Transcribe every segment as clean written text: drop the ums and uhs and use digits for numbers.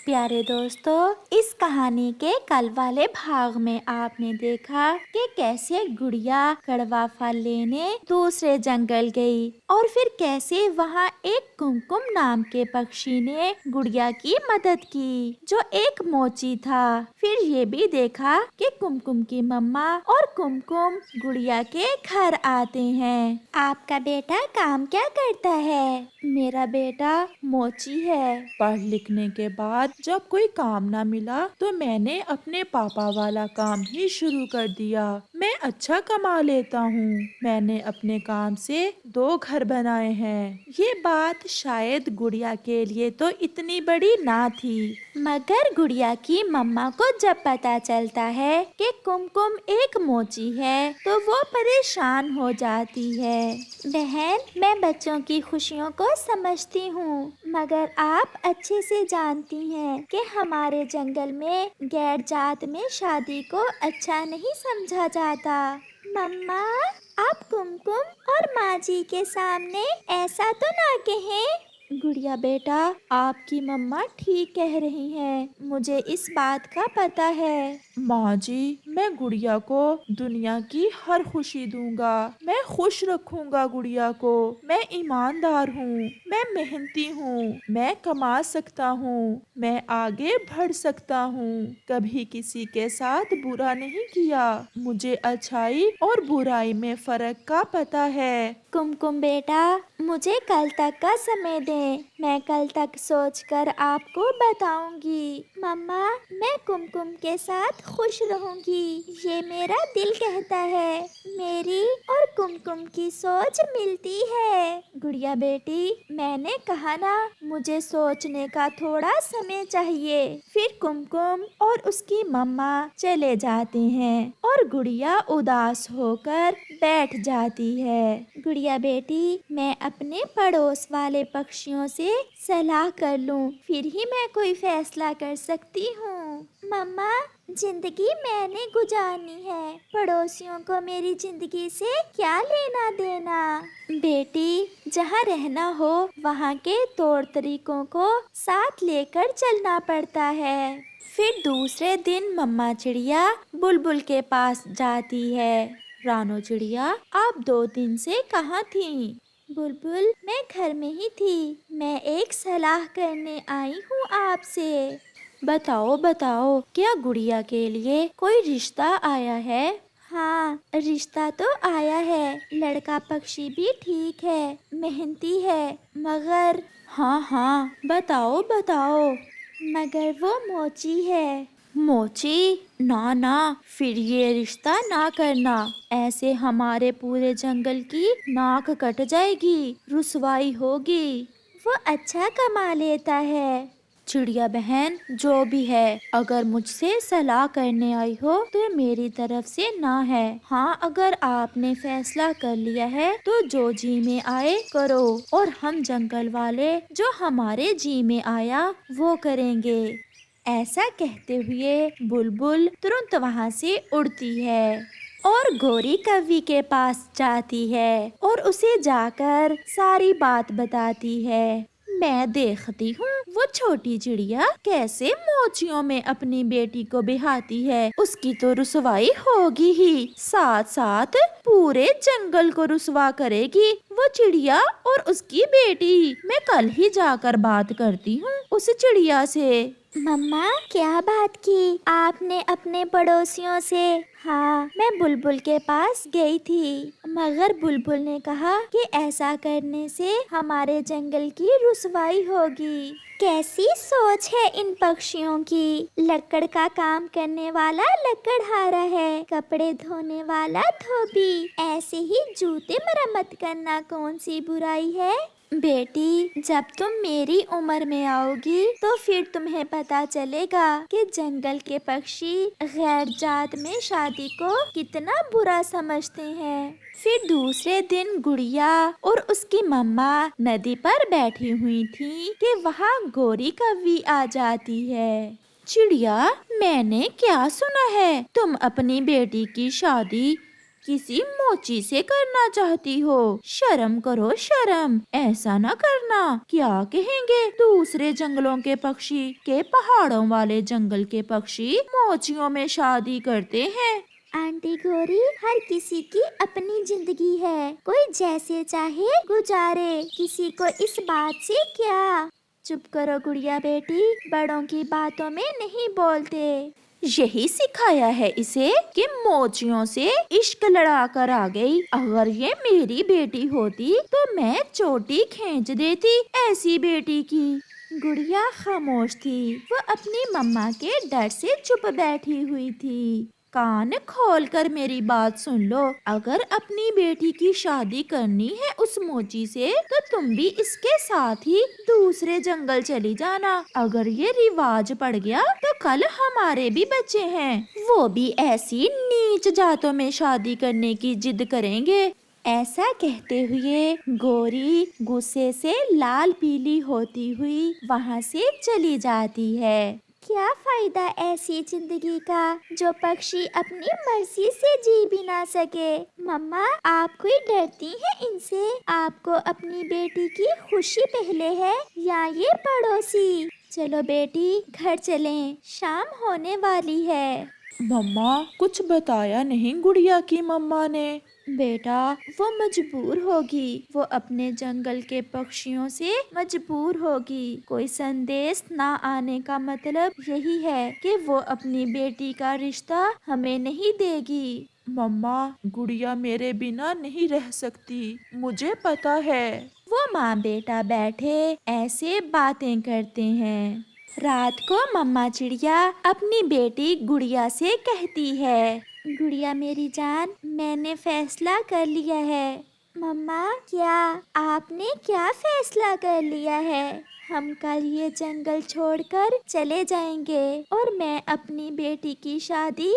پیارے دوستو، اس کہانی کے کل والے بھاگ میں آپ نے دیکھا کہ کیسے گڑیا کڑوا پھل لینے دوسرے جنگل گئی اور پھر کیسے وہاں ایک کمکم نام کے پکشی نے گڑیا کی مدد کی جو ایک موچی تھا۔ پھر یہ بھی دیکھا کہ کمکم کی مما اور کمکم گڑیا کے گھر آتے ہیں۔ آپ کا بیٹا کام کیا کرتا ہے؟ میرا بیٹا موچی ہے۔ پڑھ لکھنے کے بعد جب کوئی کام نہ ملا تو میں نے اپنے پاپا والا کام ہی شروع کر دیا۔ میں اچھا کما لیتا ہوں۔ میں نے اپنے کام سے 2 گھر بنائے ہیں۔ یہ بات شاید گڑیا کے لیے تو اتنی بڑی نہ تھی، مگر گڑیا کی مما کو جب پتا چلتا ہے کہ کمکم ایک موچی ہے تو وہ پریشان ہو جاتی ہے۔ بہن، میں بچوں کی خوشیوں کو سمجھتی ہوں، مگر آپ اچھے سے جانتی ہیں کہ ہمارے جنگل میں غیر جات میں شادی کو اچھا نہیں سمجھا جاتا۔ مما، آپ کمکم اور ماں جی کے سامنے ایسا تو نہ کہیں۔ گڑیا بیٹا، آپ کی مما ٹھیک کہہ رہی ہیں، مجھے اس بات کا پتہ ہے۔ ماں جی، میں گڑیا کو دنیا کی ہر خوشی دوں گا۔ میں خوش رکھوں گا گڑیا کو۔ میں ایماندار ہوں، میں محنتی ہوں، میں کما سکتا ہوں، میں آگے بڑھ سکتا ہوں، کبھی کسی کے ساتھ برا نہیں کیا، مجھے اچھائی اور برائی میں فرق کا پتہ ہے۔ کمکم بیٹا، مجھے کل تک کا سمے دیں، میں کل تک سوچ کر آپ کو بتاؤں گی۔ مما، میں کمکم کے ساتھ خوش رہوں گی، یہ میرا دل کہتا ہے۔ میری اور کمکم کی سوچ ملتی ہے۔ گڑیا بیٹی، میں نے کہا نا، مجھے سوچنے کا تھوڑا سمے چاہیے۔ پھر کمکم اور اس کی مما چلے جاتے ہیں اور گڑیا اداس ہو کر بیٹھ جاتی ہے۔ گڑیا بیٹی، میں اپنے پڑوس والے پکشیوں سے صلاح کر لوں، پھر ہی میں کوئی فیصلہ کر سکتی ہوں۔ مما، زندگی میں نے گزارنی ہے، پڑوسیوں کو میری زندگی سے کیا لینا دینا؟ بیٹی، جہاں رہنا ہو وہاں کے طور طریقوں کو ساتھ لے کر چلنا پڑتا ہے۔ پھر دوسرے دن مما چڑیا بلبل کے پاس جاتی ہے۔ رانو چڑیا، آپ 2 دن سے کہاں تھیں؟ بلبل، میں گھر میں ہی تھی، میں ایک صلاح کرنے آئی ہوں آپ سے۔ بتاؤ بتاؤ، کیا گڑیا کے لیے کوئی رشتہ آیا ہے؟ ہاں، رشتہ تو آیا ہے، لڑکا پکشی بھی ٹھیک ہے، محنتی ہے، مگر ہاں ہاں، بتاؤ بتاؤ، مگر وہ موچی ہے۔ موچی؟ نہ نہ، پھر یہ رشتہ نہ کرنا، ایسے ہمارے پورے جنگل کی ناک کٹ جائے گی، رسوائی ہوگی۔ وہ اچھا کما لیتا ہے۔ چڑیا بہن، جو بھی ہے، اگر مجھ سے صلاح کرنے آئی ہو تو میری طرف سے نہ ہے۔ ہاں، اگر آپ نے فیصلہ کر لیا ہے تو جو جی میں آئے کرو، اور ہم جنگل والے جو ہمارے جی میں آیا وہ کریں گے۔ ایسا کہتے ہوئے بلبل ترنت وہاں سے اڑتی ہے اور گوری کوی کے پاس جاتی ہے اور اسے جا کر ساری بات بتاتی ہے۔ میں دیکھتی ہوں وہ چھوٹی چڑیا کیسے موچیوں میں اپنی بیٹی کو بہاتی ہے، اس کی تو رسوائی ہوگی ہی، ساتھ ساتھ پورے جنگل کو رسوا کرے گی وہ چڑیا اور اس کی بیٹی۔ میں کل ہی جا کر بات کرتی ہوں اس چڑیا سے۔ مما، کیا بات کی آپ نے اپنے پڑوسیوں سے؟ ہاں، میں بلبل کے پاس گئی تھی، مگر بلبل نے کہا کہ ایسا کرنے سے ہمارے جنگل کی رسوائی ہوگی۔ کیسی سوچ ہے ان پکشیوں کی؟ لکڑ کا کام کرنے والا لکڑہارا ہے، کپڑے دھونے والا دھوبی، ایسے ہی جوتے مرمت کرنا کون سی برائی ہے؟ بیٹی، جب تم میری عمر میں آؤ گی تو پھر تمہیں پتا چلے گا کہ جنگل کے پکشی غیر جات میں شادی کو کتنا برا سمجھتے ہیں۔ پھر دوسرے دن گڑیا اور اس کی مما ندی پر بیٹھی ہوئی تھی کہ وہاں گوری کوی آ جاتی ہے۔ چڑیا، میں نے کیا سنا ہے، تم اپنی بیٹی کی شادی کسی موچی سے کرنا چاہتی ہو؟ شرم کرو شرم، ایسا نہ کرنا۔ کیا کہیں گے دوسرے جنگلوں کے پکشی کہ پہاڑوں والے جنگل کے پکشی موچیوں میں شادی کرتے ہیں؟ آنٹی گوری، ہر کسی کی اپنی زندگی ہے، کوئی جیسے چاہے گزارے، کسی کو اس بات سے کیا۔ چپ کرو گڑیا بیٹی، بڑوں کی باتوں میں نہیں بولتے۔ یہی سکھایا ہے اسے کہ موچیوں سے عشق لڑا کر آ گئی۔ اگر یہ میری بیٹی ہوتی تو میں چوٹی کھینچ دیتی ایسی بیٹی کی۔ گڑیا خاموش تھی، وہ اپنی مما کے ڈر سے چپ بیٹھی ہوئی تھی۔ کان کھول کر میری بات سن لو، اگر اپنی بیٹی کی شادی کرنی ہے اس موچی سے تو تم بھی اس کے ساتھ ہی دوسرے جنگل چلی جانا۔ اگر یہ رواج پڑ گیا تو کل ہمارے بھی بچے ہیں، وہ بھی ایسی نیچ ذاتوں میں شادی کرنے کی ضد کریں گے۔ ایسا کہتے ہوئے گوری غصے سے لال پیلی ہوتی ہوئی وہاں سے چلی جاتی ہے۔ کیا فائدہ ایسی زندگی کا جو پکشی اپنی مرضی سے جی بھی نہ سکے۔ مما، آپ کوئی ڈرتی ہیں ان سے؟ آپ کو اپنی بیٹی کی خوشی پہلے ہے یا یہ پڑوسی؟ چلو بیٹی، گھر چلیں، شام ہونے والی ہے۔ مما، کچھ بتایا نہیں گڑیا کی مما نے؟ بیٹا، وہ مجبور ہوگی، وہ اپنے جنگل کے پکشیوں سے مجبور ہوگی۔ کوئی سندیش نہ آنے کا مطلب یہی ہے کہ وہ اپنی بیٹی کا رشتہ ہمیں نہیں دے گی۔ مما، گڑیا میرے بنا نہیں رہ سکتی، مجھے پتا ہے۔ وہ ماں بیٹا بیٹھے ایسے باتیں کرتے ہیں۔ رات کو مما چڑیا اپنی بیٹی گڑیا سے کہتی ہے، گڑیا میری جان، میں نے فیصلہ کر لیا ہے۔ مما، کیا؟ آپ نے کیا فیصلہ کر لیا ہے؟ ہم کل یہ جنگل چھوڑ کر چلے جائیں گے اور میں اپنی بیٹی کی شادی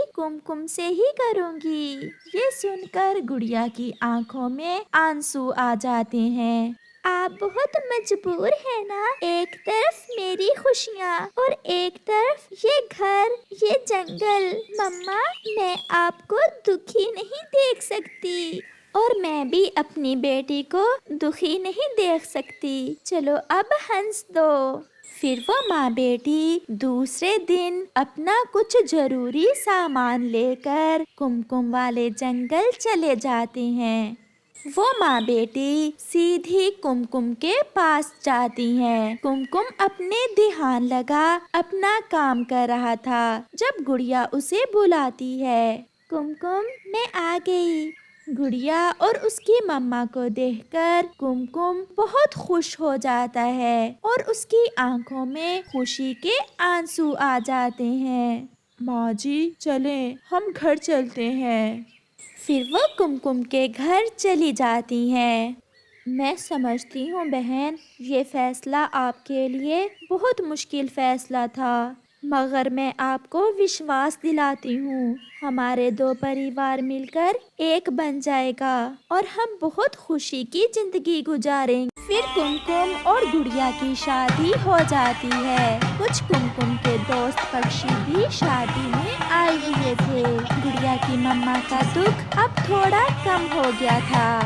کم سے ہی کروں گی۔ یہ سن کر گڑیا کی آنکھوں میں آنسو آ جاتے ہیں۔ آپ بہت مجبور ہیں نا، ایک طرف میری خوشیاں اور ایک طرف یہ گھر، یہ جنگل۔ مما، میں آپ کو دکھی نہیں دیکھ سکتی اور میں بھی اپنی بیٹی کو دکھی نہیں دیکھ سکتی۔ چلو اب ہنس دو۔ پھر وہ ماں بیٹی دوسرے دن اپنا کچھ ضروری سامان لے کر کم والے جنگل چلے جاتے ہیں۔ وہ ماں بیٹی سیدھی کم کے پاس جاتی ہیں۔ کم اپنے دھیان لگا اپنا کام کر رہا تھا جب گڑیا اسے بلاتی ہے۔ کم میں آ گئی۔ گڑیا اور اس کی مما کو دیکھ کر کم بہت خوش ہو جاتا ہے اور اس کی آنکھوں میں خوشی کے آنسو آ جاتے ہیں۔ ماں جی، چلیں، ہم گھر چلتے ہیں۔ پھر وہ کم کے گھر چلی جاتی ہیں۔ میں سمجھتی ہوں بہن، یہ فیصلہ آپ کے لیے بہت مشکل فیصلہ تھا، مگر میں آپ کو وشواس دلاتی ہوں، ہمارے دو پریوار مل کر ایک بن جائے گا اور ہم بہت خوشی کی زندگی گزاریں گے۔ پھر کم اور گڑیا کی شادی ہو جاتی ہے۔ کچھ کم کے دوست پکشی بھی شادی میں آئے ہوئے تھے۔ گڑیا کی مما کا دکھ اب تھوڑا کم ہو گیا تھا۔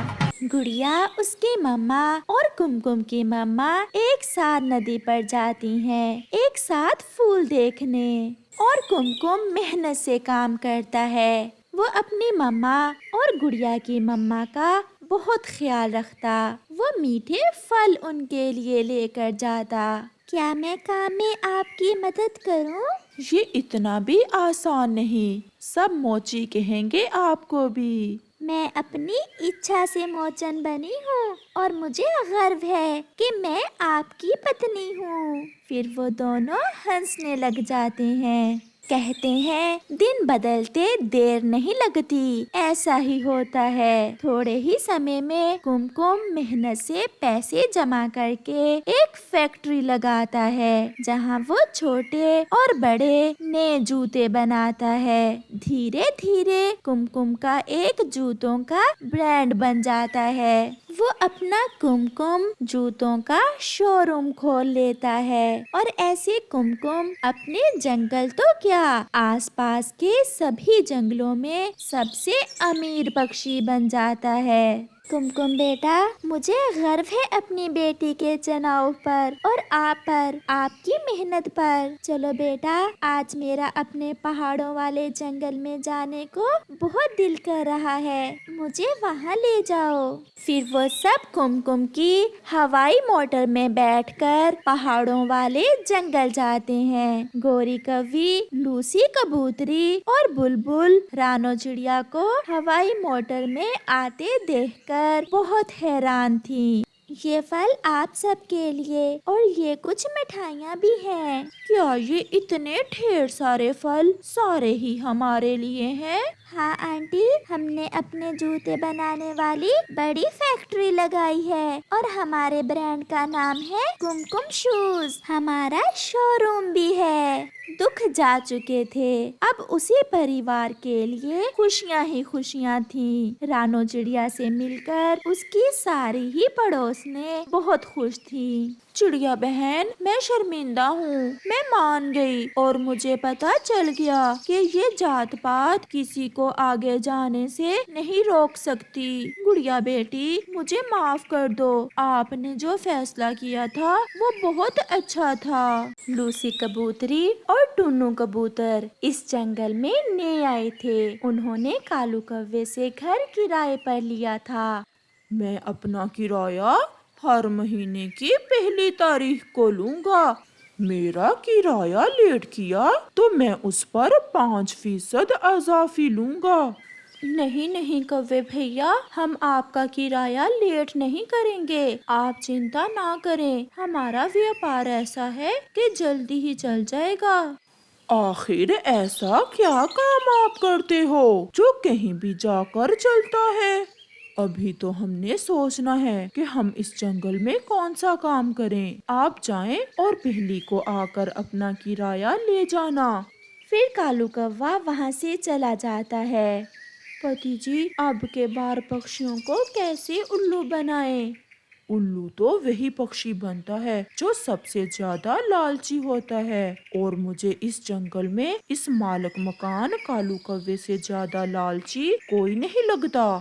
گڑیا، اس کی مما اور کم کی مما ایک ساتھ ندی پر جاتی ہیں، ایک ساتھ پھول دیکھنے، اور کم محنت سے کام کرتا ہے۔ وہ اپنی مما اور گڑیا کی مما کا بہت خیال رکھتا، وہ میٹھے پھل ان کے لیے لے کر جاتا۔ کیا میں کام میں آپ کی مدد کروں؟ یہ اتنا بھی آسان نہیں، سب موچی کہیں گے آپ کو بھی۔ میں اپنی اچھا سے موچن بنی ہوں اور مجھے گرو ہے کہ میں آپ کی پتنی ہوں۔ پھر وہ دونوں ہنسنے لگ جاتے ہیں۔ کہتے ہیں دن بدلتے دیر نہیں لگتی، ایسا ہی ہوتا ہے۔ تھوڑے ہی سمے میں کم محنت سے پیسے جمع کر کے ایک فیکٹری لگاتا ہے جہاں وہ چھوٹے اور بڑے نئے جوتے بناتا ہے۔ دھیرے دھیرے کم کا ایک جوتوں کا برانڈ بن جاتا ہے۔ وہ اپنا کمکم جوتوں کا شو روم کھول لیتا ہے اور ایسے کمکم اپنے جنگل تو کیا آس پاس کے سبھی جنگلوں میں سب سے امیر پکشی بن جاتا ہے۔ کمکم بیٹا، مجھے گرو ہے اپنی بیٹی کے چناؤ پر اور آپ پر، آپ کی محنت پر۔ چلو بیٹا، آج میرا اپنے پہاڑوں والے جنگل میں جانے کو بہت دل کر رہا ہے، مجھے وہاں لے جاؤ۔ پھر وہ سب کمکم کی ہوائی موٹر میں بیٹھ کر پہاڑوں والے جنگل جاتے ہیں۔ گوری کوی، لوسی کبوتری اور بلبل رانو چڑیا کو ہوائی موٹر میں آتے دیکھ کر بہت حیران تھیں۔ یہ پھل آپ سب کے لیے اور یہ کچھ مٹھائیاں بھی ہیں۔ کیا یہ اتنے ڈھیر سارے پھل سارے ہی ہمارے لیے ہیں؟ ہاں آنٹی، ہم نے اپنے جوتے بنانے والی بڑی فیکٹری لگائی ہے اور ہمارے برانڈ کا نام ہے کمکم شوز۔ ہمارا شو روم بھی ہے۔ دکھ جا چکے تھے، اب اسی پریوار کے لیے خوشیاں ہی خوشیاں تھیں۔ رانو چڑیا سے مل کر اس کی ساری ہی پڑوسنے بہت خوش تھیں۔ چڑیا بہن، میں شرمندہ ہوں، میں مان گئی اور مجھے پتا چل گیا کہ یہ جات پات کسی کو آگے جانے سے نہیں روک سکتی۔ گڑیا بیٹی، مجھے معاف کر دو، آپ نے جو فیصلہ کیا تھا وہ بہت اچھا تھا۔ لوسی کبوتری اور ٹونو کبوتر اس جنگل میں نئے آئے تھے، انہوں نے کالو کوے سے گھر کرائے پر لیا تھا۔ میں اپنا کرایہ ہر مہینے کی پہلی تاریخ کو لوں گا۔ میرا کرایہ لیٹ کیا تو میں اس پر 5% اضافی لوں گا۔ نہیں نہیں کوے بھیا، ہم آپ کا کرایہ لیٹ نہیں کریں گے، آپ چنتا نہ کریں، ہمارا ویاپار ایسا ہے کہ جلدی ہی چل جائے گا۔ آخر ایسا کیا کام آپ کرتے ہو جو کہیں بھی جا کر چلتا ہے؟ ابھی تو ہم نے سوچنا ہے کہ ہم اس جنگل میں کون سا کام کریں۔ آپ جائیں اور پہلی کو آ کر اپنا کرایہ لے جانا۔ پھر کالو کوا وہاں سے چلا جاتا ہے۔ پتی جی، اب کے بار پکشیوں کو کیسے الو بنائیں؟ الو تو وہی پکشی بنتا ہے جو سب سے زیادہ لالچی ہوتا ہے، اور مجھے اس جنگل میں اس مالک مکان کالو کوے سے زیادہ لالچی کوئی نہیں لگتا۔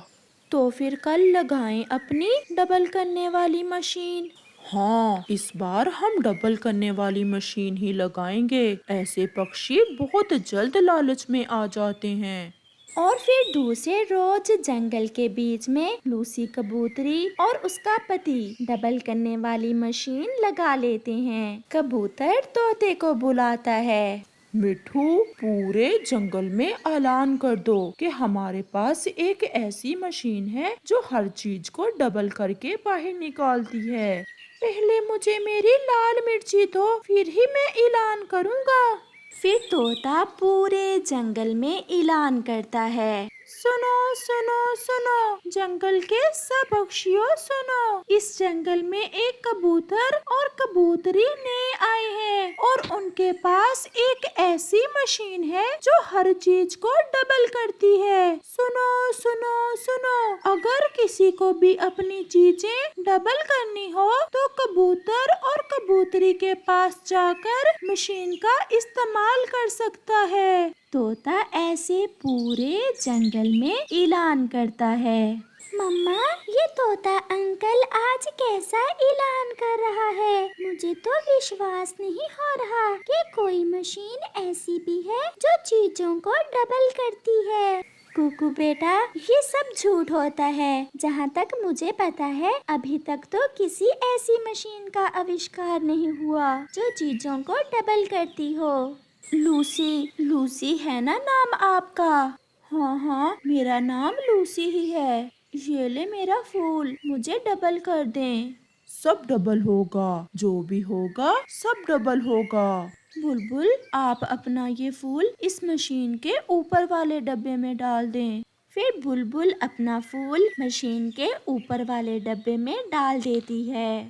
تو پھر کل لگائیں اپنی ڈبل کرنے والی مشین۔ ہاں، اس بار ہم ڈبل کرنے والی مشین ہی لگائیں گے، ایسے پکشی بہت جلد لالچ میں آ جاتے ہیں۔ اور پھر دوسرے روز جنگل کے بیچ میں لوسی کبوتری اور اس کا پتی ڈبل کرنے والی مشین لگا لیتے ہیں۔ کبوتر طوطے کو بلاتا ہے۔ مٹھو، پورے جنگل میں اعلان کر دو کہ ہمارے پاس ایک ایسی مشین ہے جو ہر چیز کو ڈبل کر کے باہر نکالتی ہے۔ پہلے مجھے میری لال مرچی دو، پھر ہی میں اعلان کروں گا۔ پھر طوطا پورے جنگل میں اعلان کرتا ہے۔ سنو سنو سنو، جنگل کے سب پکشیوں سنو، اس جنگل میں ایک کبوتر اور کبوتری نئے آئے ہیں اور ان کے پاس ایک ایسی مشین ہے جو ہر چیز کو ڈبل کرتی ہے۔ سنو سنو سنو، اگر کسی کو بھی اپنی چیزیں ڈبل کرنی ہو تو کبوتر اور کبوتری کے پاس جا کر مشین کا استعمال کر سکتا ہے۔ طوطا ایسے پورے جنگل میں اعلان کرتا ہے۔ مما، یہ طوطا انکل آج کیسا اعلان کر رہا ہے؟ مجھے تو وشواس نہیں ہو رہا کہ کوئی مشین ایسی بھی ہے جو چیزوں کو ڈبل کرتی ہے۔ کوکو بیٹا، یہ سب جھوٹ ہوتا ہے، جہاں تک مجھے پتا ہے ابھی تک تو کسی ایسی مشین کا آوشکار نہیں ہوا جو چیزوں کو ڈبل کرتی ہو۔ لوسی ہے نا نام آپ کا؟ ہاں ہاں، میرا نام لوسی ہی ہے۔ یہ لے میرا پھول، مجھے ڈبل کر دیں۔ سب ڈبل ہوگا، جو بھی ہوگا سب ڈبل ہوگا۔ بلبل، آپ اپنا یہ پھول اس مشین کے اوپر والے ڈبے میں ڈال دیں۔ پھر بلبل اپنا پھول مشین کے اوپر والے ڈبے میں ڈال دیتی ہے۔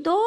2